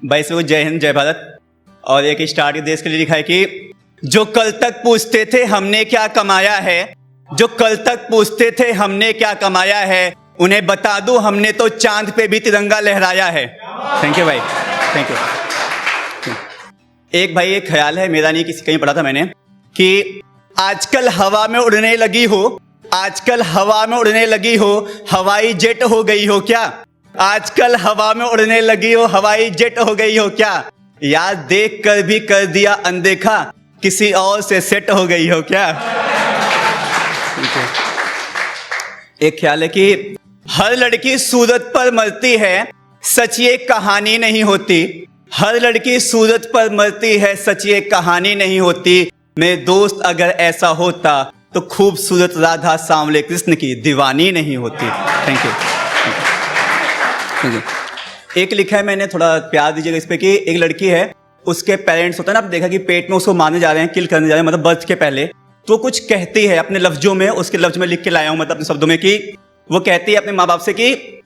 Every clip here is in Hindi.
भाई से वो जय हिंद जय भारत। और एक स्टार्ट देश के लिए लिखा है कि जो कल तक पूछते थे हमने क्या कमाया है, जो कल तक पूछते थे हमने क्या कमाया है, उन्हें बता दूं हमने तो चांद पे भी तिरंगा लहराया है। थैंक यू भाई, थैंक यू। एक भाई एक ख्याल है मेरा, नहीं किसी कहीं पढ़ा था मैंने, कि आजकल हवा में उड़ने लगी हो, आजकल हवा में उड़ने लगी हो, हवाई जेट हो गई हो क्या? आजकल हवा में उड़ने लगी हो, हवाई जेट हो गई हो क्या? यार देख कर भी कर दिया अनदेखा, किसी और से सेट हो गई हो क्या? एक ख्याल है कि हर लड़की सूरत पर मरती है, सच ये कहानी नहीं होती। हर लड़की सूरत पर मरती है, सच ये कहानी नहीं होती। मेरे दोस्त अगर ऐसा होता तो खूबसूरत राधा सांवले कृष्ण की दीवानी नहीं होती। Thank you. एक लिखा है मैंने, थोड़ा प्यार दीजिएगा इस पे, कि एक लड़की है, उसके पेरेंट्स होता है ना, आप देखा कि पेट में उसको मारने जा रहे हैं, किल करने जा रहे हैं, मतलब बर्थ के पहले, तो कुछ कहती है अपने लफ्जों में, उसके लफ्ज में लिख के लाया हूं, मतलब अपने शब्दों में, कि वो कहती है अपने माँ बाप से कि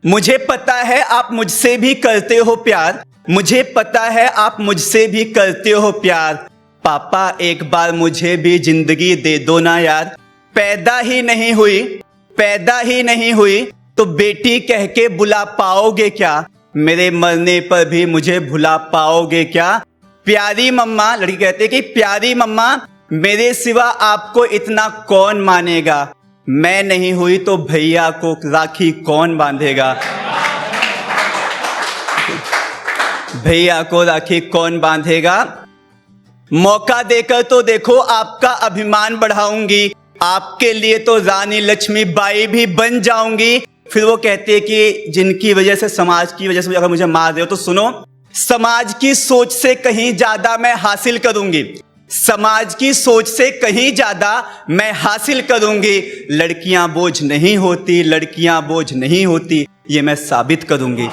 मुझे पता है आप मुझसे भी करते हो प्यार, मुझे पता है आप मुझसे भी करते हो प्यार, पापा एक बार मुझे भी जिंदगी दे दो ना यार। पैदा ही नहीं हुई, पैदा ही नहीं हुई तो बेटी कह के बुला पाओगे क्या? मेरे मरने पर भी मुझे भुला पाओगे क्या? प्यारी मम्मा, लड़की कहती है कि प्यारी मम्मा मेरे सिवा आपको इतना कौन मानेगा? मैं नहीं हुई तो भैया को राखी कौन बांधेगा? भैया को राखी कौन बांधेगा? मौका देकर तो देखो आपका अभिमान बढ़ाऊंगी, आपके लिए तो रानी लक्ष्मीबाई भी बन जाऊंगी। फिर वो कहते हैं कि जिनकी वजह से, समाज की वजह से अगर मुझे मार दे तो सुनो, समाज की सोच से कहीं ज्यादा मैं हासिल करूंगी, समाज की सोच से कहीं ज्यादा मैं हासिल करूंगी। लड़कियां बोझ नहीं होती, लड़कियां बोझ नहीं होती, ये मैं साबित करूंगी।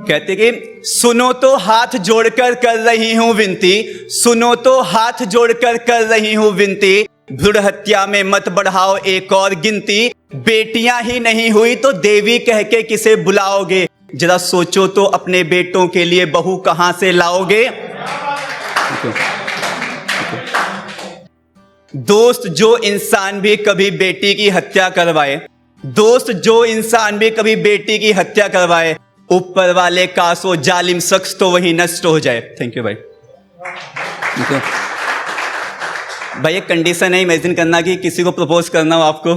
कहते कि सुनो तो हाथ जोड़कर कर रही हूं विनती, सुनो तो हाथ जोड़कर कर रही हूं विनती, भ्रूण हत्या में मत बढ़ाओ एक और गिनती। बेटियां ही नहीं हुई तो देवी कह के किसे बुलाओगे? जरा सोचो तो अपने बेटों के लिए बहू कहां से लाओगे? दोस्त जो इंसान भी कभी बेटी की हत्या करवाए, दोस्त जो इंसान भी कभी बेटी की हत्या करवाए, ऊपर वाले का सो जालिम शख्स तो वही नष्ट हो जाए। थैंक यू भाई। थैंक यू भाई। एक कंडीशन है, इमेजिन करना कि किसी को प्रपोज करना हो आपको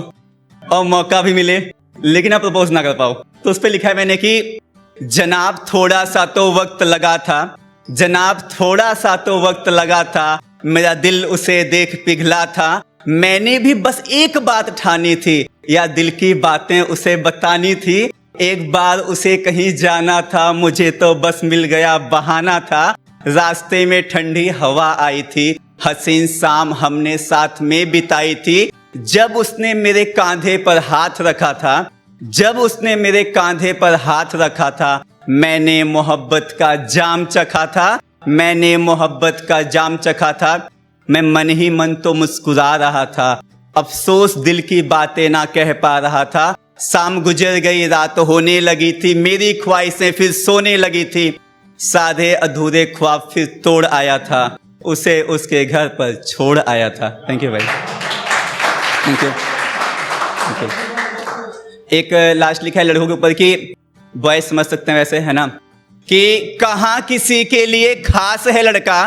और मौका भी मिले लेकिन आप प्रपोज ना कर पाओ, तो उस पर लिखा है मैंने कि जनाब थोड़ा सा तो वक्त लगा था, जनाब थोड़ा सा तो वक्त लगा था, मेरा दिल उसे देख पिघला था, मैंने भी बस एक बात ठानी थी, या दिल की बातें उसे बतानी थी, एक बार उसे कहीं जाना था, मुझे तो बस मिल गया बहाना था, रास्ते में ठंडी हवा आई थी, हसीन शाम हमने साथ में बिताई थी, जब उसने मेरे कांधे पर हाथ रखा था, जब उसने मेरे कांधे पर हाथ रखा था, मैंने मोहब्बत का जाम चखा था, मैंने मोहब्बत का जाम चखा था, मैं मन ही मन तो मुस्कुरा रहा था, अफसोस दिल की बातें ना कह पा रहा था, शाम गुजर गई रात होने लगी थी, मेरी ख्वाहिशें फिर सोने लगी थी, साधे अधूरे ख्वाब फिर तोड़ आया था, उसे उसके घर पर छोड़ आया था। थैंक यू भाई, थैंक यू, थैंक यू। एक लास्ट लिखा है लड़कों के ऊपर कि बॉयज समझ सकते हैं वैसे, है ना, कि कहाँ किसी के लिए खास है लड़का,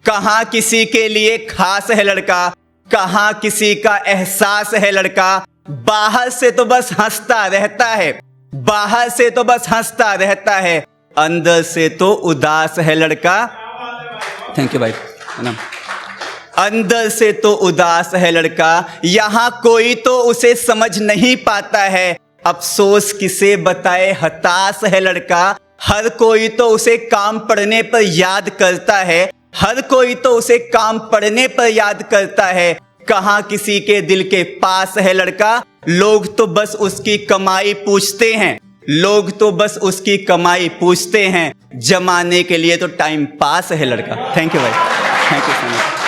कहाँ किसी के लिए खास है लड़का, कहाँ किसी का एहसास है लड़का, बाहर से तो बस हंसता रहता है, बाहर से तो बस हंसता रहता है, अंदर से तो उदास है लड़का। थैंक यू भाई, है ना। अंदर से तो उदास है लड़का, यहाँ कोई तो उसे समझ नहीं पाता है, अफसोस किसे बताए हताश है लड़का, हर कोई तो उसे काम पड़ने पर याद करता है, हर कोई तो उसे काम पड़ने पर याद करता है, कहाँ किसी के दिल के पास है लड़का, लोग तो बस उसकी कमाई पूछते हैं, लोग तो बस उसकी कमाई पूछते हैं, जमाने के लिए तो टाइम पास है लड़का। थैंक यू भाई, थैंक यू सो मच।